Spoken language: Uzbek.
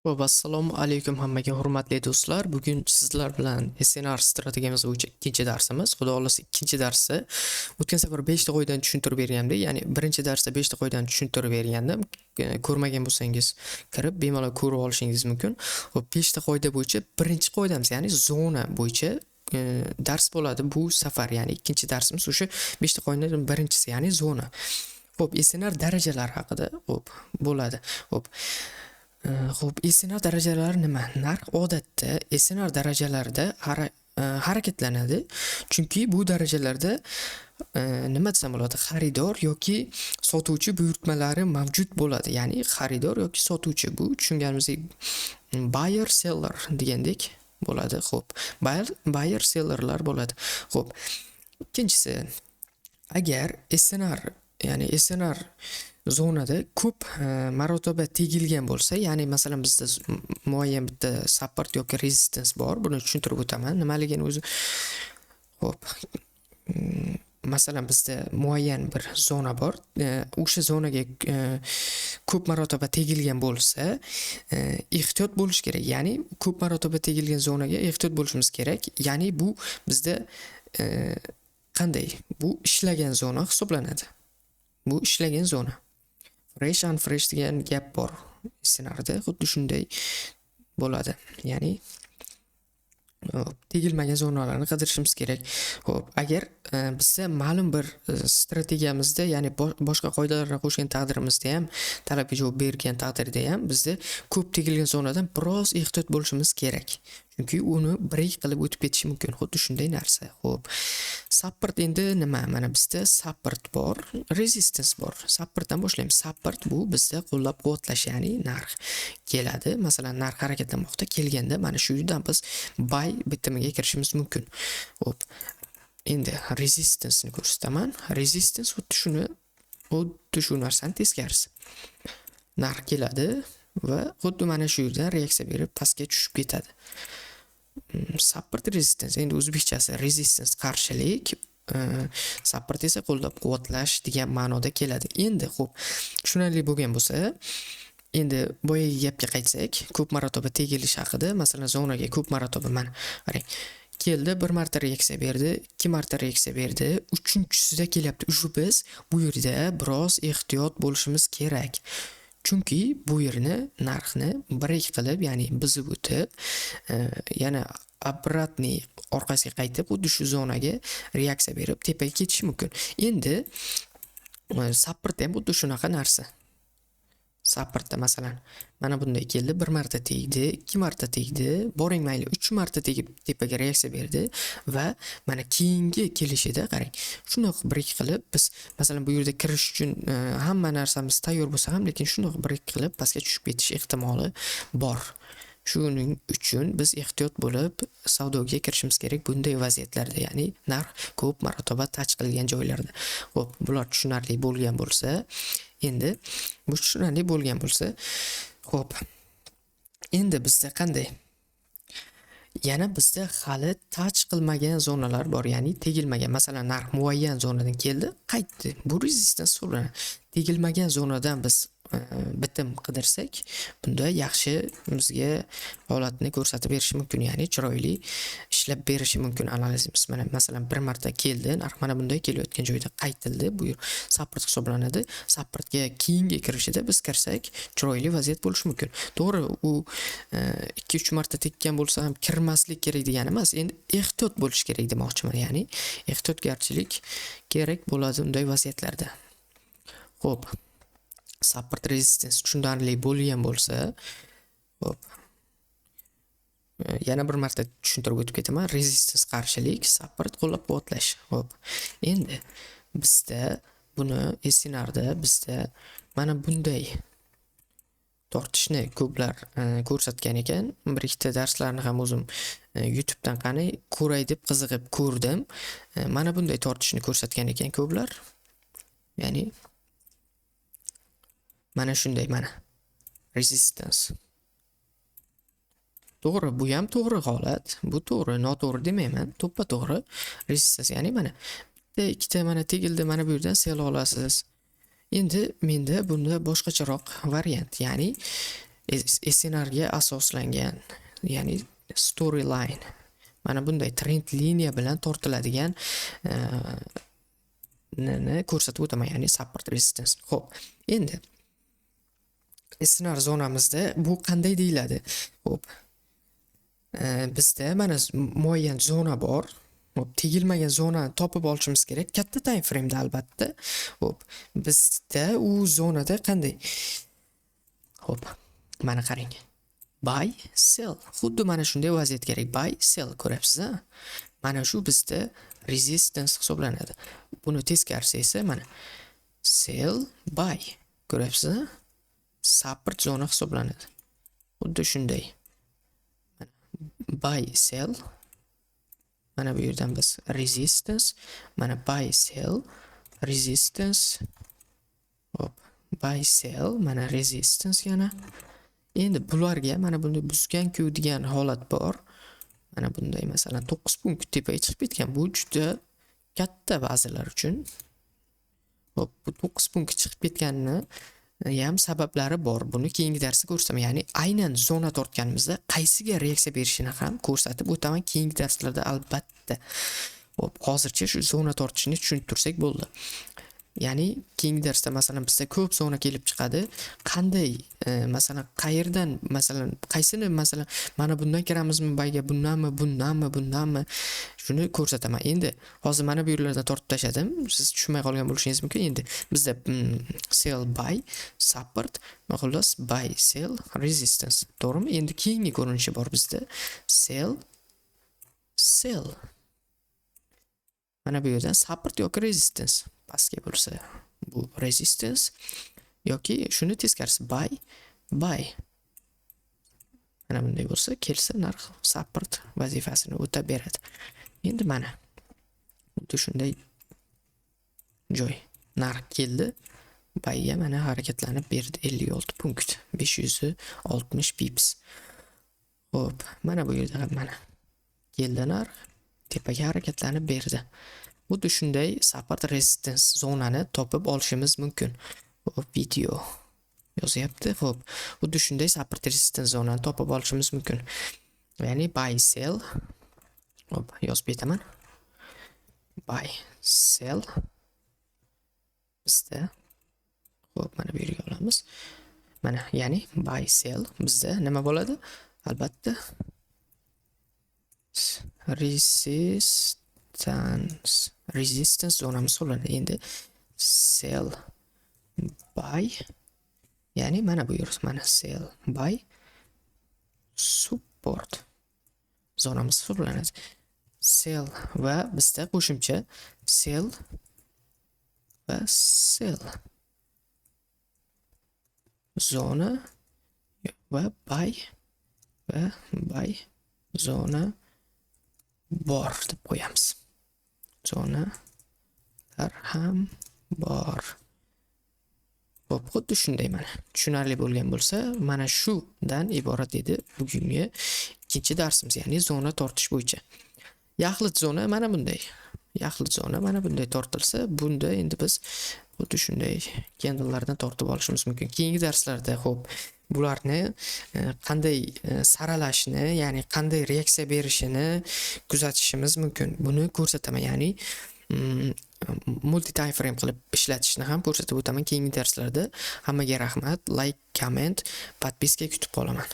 Assalomu alaykum hammaga hurmatli do'stlar. Bugun sizlar bilan SNR strategiyamiz bo'yicha ikkinchi darsimiz. Xudo xolasa ikkinchi darsda o'tgan safar 5 ta qoidadan tushuntirib bergandim. Ya'ni birinchi darsda 5 ta qoidadan tushuntirib bergandim. Ko'rmagan bo'lsangiz kirib bemalol ko'rib olishingiz mumkin. Xo'p, 5 ta qoida bo'yicha birinchi qoidamiz, ya'ni zona bo'yicha dars bo'ladi bu safar. Ya'ni ikkinchi darsimiz o'sha 5 ta qoidadan birinchisi, ya'ni zona. Xo'p, SNR darajalari haqida bo'ladi. Xo'p, SNR darajalari nima? Narx odatda SNR darajalarida harakatlanadi. Chunki bu darajalarda nima desam bo'ladi? Xaridor yoki sotuvchi buyurtmalari mavjud bo'ladi. Ya'ni xaridor yoki sotuvchi, bu tushunganimizdek buyer seller degandek bo'ladi. Xo'p, buyer sellerlar bo'ladi. Xo'p, ikkinchisi, agar SNR zonada ko'p marotaba tegilgan bo'lsa, ya'ni masalan bizda muayyan bitta support yoki resistance bor. Buni tushuntirib o'taman nimaligini o'zi. Xo'p, masalan bizda muayyan bir zona bor. O'sha zonaga ko'p marotaba tegilgan bo'lsa, ehtiyot bo'lish kerak. Ya'ni ko'p marotaba tegilgan zonaga ehtiyot bo'lishimiz kerak. Ya'ni bu bizda qanday? Bu ishlagan zona hisoblanadi. Bu ishlagan zona. Fresh unfresh degan gap bor SNRda, xuddi shunday bo'ladi. Ya'ni tegilmagan zonalarni qidirishimiz kerak. Xo'p, agar bizda ma'lum bir strategiyamizda, ya'ni boshqa qoidalarni qo'shgan taqdirimizda ham, talabga javob bergan taqdirda ham bizda ko'p tegilgan zonadan biroz ehtiyot bo'lishimiz kerak. Chunki uni break qilib o'tib ketishi mumkin. Xuddi shunday narsa. Xo'p, support endi nima? Mana bizda support bor, resistance bor. Supportdan boshlaymiz. Support bu bizda qo'llab-quvvatlash, ya'ni narx keladi. Masalan, narx harakatlanmoqda, kelganda mana shu yerdan biz buy bitimiga kirishimiz mumkin. Xo'p, endi resistance ni ko'rsataman. Resistance xuddi shu narsani teskarisi. Narx keladi va xuddi mana shu yerdan reaksiya berib pastga tushib ketadi. Support resistance, endi o'zbekchasi resistance qarshilik, support esa qo'llab-quvvatlash degan ma'noda keladi. Endi xo'p, tushunarli bo'lgan bo'lsa, endi boyagi gapga qaytsak, ko'p marotaba tegilish haqida. Masalan, zonaga ko'p marotaba mana qarang, keldi, bir marta reaksiya berdi, ikki marta reaksiya berdi, uchinchisida kelyapti. Shu biz bu yerda biroz ehtiyot bo'lishimiz kerak. Chunki bu yerni narxni break qilib, ya'ni buzib o'tib, yana обратный orqasiga qaytib, xuddi shu zonaga reaksiya berib tepaga ketishi mumkin. Endi support ham xuddi shunaqa narsa. Supportda masalan mana bunday keldi, bir marta tegdi, ikki marta tegdi, boring mayli 3 marta tegib tepaga reaksiya berdi va mana keyingi kelishida qarang, shundoq break qilib biz masalan bu yerda kirish uchun hamma narsamiz tayyor bo'lsa ham, lekin shundoq break qilib pastga tushib ketish ehtimoli bor. Shuning uchun biz ehtiyot bo'lib savdoga kirishimiz kerak bunday vaziyatlarda, ya'ni narx ko'p marotaba touch qilgan joylarda. Xo'p, bular tushunarli bo'lgan bo'lsa, endi bu tushunarli bo'lgan bo'lsa, xo'p. Endi bizda qanday? Yana bizda hali touch qilmagan zonalar bor, ya'ni tegilmagan. Masalan, narx muayyan zonadan keldi, qaytdi. Bu resistance hisoblanadi. Tegilmagan zonadan biz bitim qidirsak, bunda yaxshi bizga holatni ko'rsatib berishi mumkin, ya'ni chiroyli ishlab berishi mumkin analizimiz. Mana masalan bir marta keldi, narx mana bunday kelayotgan joyda qaytildi. Bu support hisoblanadi. Supportga keyingi kirishida biz kirsak, chiroyli vaziyat bo'lishi mumkin. To'g'ri, u 2-3 marta tekkan bo'lsa ham kirmaslik kerak degani emas. Endi ehtiyot bo'lish kerak demoqchiman, ya'ni ehtiyotgarchilik kerak bo'ladi unday vaziyatlarda. Xo'p, support resistance tushunarli bo'lgan bo'lsa, xo'p, yana bir marta tushuntirib o'tib ketaman. Resistance qarshilik, support qo'llab-quvvatlash. Xo'p, endi bizda buni SNRda bizda mana bunday tortishni ko'plar ko'rsatgan ekan. Bir ikkita darslarni ham o'zim YouTube'dan qani ko'ray deb qiziqib ko'rdim. Mana bunday tortishni ko'rsatgan ekan ko'plar. Ya'ni mana shunday, mana resistance. To'g'ri, bu ham to'g'ri holat. Bu to'g'ri, noto'g'ri demayman. To'ppa-to'g'ri resistance, ya'ni mana bitta ikkita mana tegildi, mana bu yerdan sel olasiz. Endi menda bunda boshqacharoq variant, ya'ni ssenariyga asoslangan, ya'ni storyline. Mana bunday trend liniya bilan tortiladigan ko'rsatib o'taman, ya'ni support resistance. Xo'p, endi ssenar zonamizda bu qanday deyiladi? Xo'p, bizda mana muayyan zona bor. Xo'p, tegilmagan zonani topib olishimiz kerak. Katta time frame'da albatta. Xo'p, bizda u zonada qanday? Xo'p, mana qarang. Buy, sell. Xuddi mana shunday vaziyat kerak. Buy, sell ko'ryapsiz-a? Mana shu bizda resistance hisoblanadi. Buni teskarisi esa mana sell, buy. Ko'ryapsiz-a? Support zona hisoblanadi. Xuddi shunday. Buy, sell. Mana bu yerdan biz resistance, mana buy, sell, resistance. Hop, buy, sell, mana resistance yana. Endi bularga mana bunday buzgan-ku degan holat bor. Mana bunday masalan 9 punkt tepaga chiqib ketgan. Bu juda katta ba'zilar uchun. Hop, bu 9 punkt chiqib ketganini ham sabablari bor. Buni keyingi darsda ko'rsataman. Ya'ni aynan zona tortganimizda qaysiga reaksiya berishini ham ko'rsatib o'taman keyingi darslarda albatta. Hop, hozircha shu zona tortishni tushunib tursak bo'ldi. Ya'ni keyingi darsda masalan bizda ko'p zona kelib chiqadi. Qanday masalan qayerdan masalan qaysini masalan mana bundan kiramizmi bayga, bundanmi shuni ko'rsataman. Endi hozir mana bu yerlardan tortib tashladim. Siz tushunmay qolgan bo'lishingiz mumkin. Endi bizda sell, buy, support, xullas buy, sell, resistance. To'g'rimi? Endi keyingi ko'rinishi bor bizda. Sell, sell. Mana bu yerdan support yoki resistance. Pastga bo'lsa bu resistance yoki shuni teskarisi buy, buy. Mana bunday bo'lsa, kelsa narx support vazifasini o'tab beradi. Endi mana xuddi shunday joy narx keldi. Buyga mana harakatlanib berdi 56 punkt, 560 pips. Xo'p, mana bu yerda mana keldi narx tepaga harakatlanib berdi. Xuddi shunday support resistance zonani topib olishimiz mumkin. Hop, video yozyapti. Xo'p, xuddi shunday support resistance zonani topib olishimiz mumkin. Ya'ni buy, sell. Hop, yozib betaman. Buy, sell. Bizda xo'p, mana bu yerga olamiz. Mana, ya'ni buy, sell bizda nima bo'ladi? Albatta resistance zonamiz hisoblanadi. Endi sell, buy, ya'ni mana bu yer, mana sell, buy, support zonamiz hisoblanadi. Sell va bizda qo'shimcha sell va sell zona va buy zona bor deb qo'yamiz. Zonalar ham bor. Xo'p, xuddi shunday mana. Tushunarli bo'lgan bo'lsa, mana shudan iborat edi bugungi ikkinchi darsimiz, ya'ni zona tortish bo'yicha. Yaxlit zona mana bunday. Yaxlit zona mana bunday tortilsa, bunda endi biz xuddi shunday candle'lardan tortib olishimiz mumkin. Keyingi darslarda xo'p, bularni qanday saralashni, ya'ni qanday reaksiya berishini kuzatishimiz mumkin. Buni ko'rsataman, ya'ni multi time frame qilib ishlatishni ham ko'rsatib o'taman keyingi darslarda. Hammaga rahmat, like, comment, podpiska kutib qolaman.